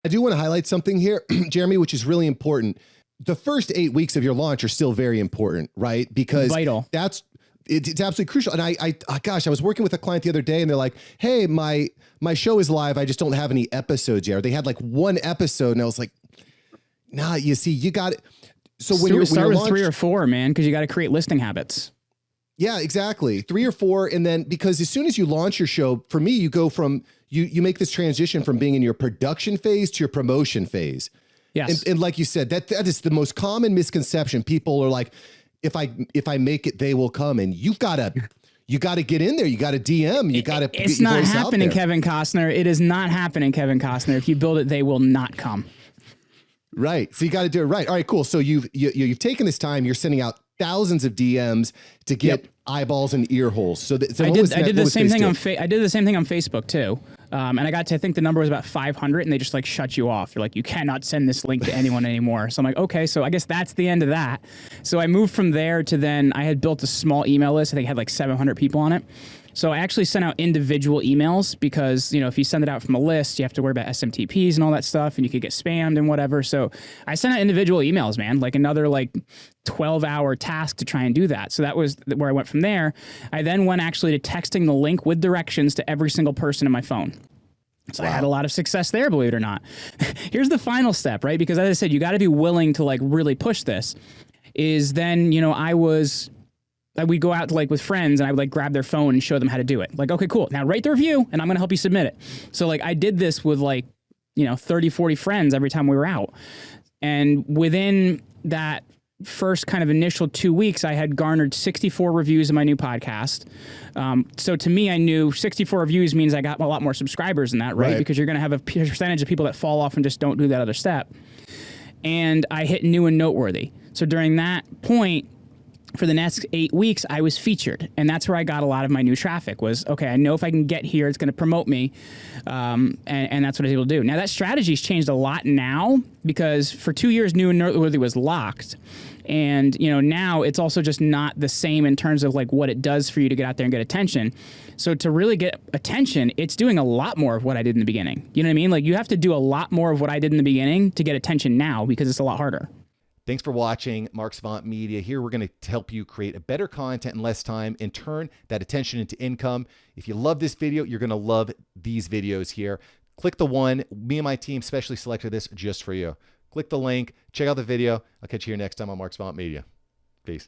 I do want to highlight something here, Jeremy, which is really important. The first 8 weeks of your launch are still very important, right? Because vital. It's absolutely crucial. And I was working with a client the other day and they're like, hey, my show is live. I just don't have any episodes yet. Or they had like one episode and I was like, nah, you see, you got it. So when start with launched, 3 or 4, man, because you got to create listing habits. Yeah, exactly. 3 or 4. And then because as soon as you launch your show, for me, you go from, you make this transition from being in your production phase to your promotion phase. Yes. And like you said, that is the most common misconception. People are like, if I make it, they will come. And you got to get in there. You got to DM. You got to. It's not happening, Kevin Costner. It is not happening, Kevin Costner. If you build it, they will not come. Right. So you got to do it right. All right, cool. So you've taken this time. You're sending out thousands of DMs to get eyeballs and ear holes. So I did the same thing on Facebook too. And I got to, I think the number was about 500 and they just like shut you off. You're like, you cannot send this link to anyone anymore. So I'm like, okay, so I guess that's the end of that. So I moved from there to then I had built a small email list. I think it had like 700 people on it. So I actually sent out individual emails because, you know, if you send it out from a list, you have to worry about SMTPs and all that stuff and you could get spammed and whatever. So I sent out individual emails, man, like another like 12-hour task to try and do that. So that was where I went from there. I then went actually to texting the link with directions to every single person in my phone. So I had a lot of success there, believe it or not. Here's the final step, right? Because as I said, you got to be willing to like really push this. Is then, you know, we'd go out to like with friends and I would like grab their phone and show them how to do it. Like, okay, cool. Now write the review and I'm going to help you submit it. So like I did this with like, you know, 30, 40 friends every time we were out. And within that first kind of initial 2 weeks, I had garnered 64 reviews of my new podcast. So to me, I knew 64 reviews means I got a lot more subscribers than that, right? Because you're going to have a percentage of people that fall off and just don't do that other step. And I hit new and noteworthy. So during that point, for the next 8 weeks, I was featured. And that's where I got a lot of my new traffic was, okay, I know if I can get here, it's going to promote me. And that's what I was able to do. Now, that strategy's changed a lot now because for 2 years, new and noteworthy was locked. And, you know, now it's also just not the same in terms of like what it does for you to get out there and get attention. So to really get attention, it's doing a lot more of what I did in the beginning. You know what I mean? Like you have to do a lot more of what I did in the beginning to get attention now because it's a lot harder. Thanks for watching Mark Savant Media. Here we're going to help you create a better content in less time and turn that attention into income. If you love this video, you're going to love these videos here. Click the one. Me and my team specially selected this just for you. Click the link. Check out the video. I'll catch you here next time on Mark Savant Media.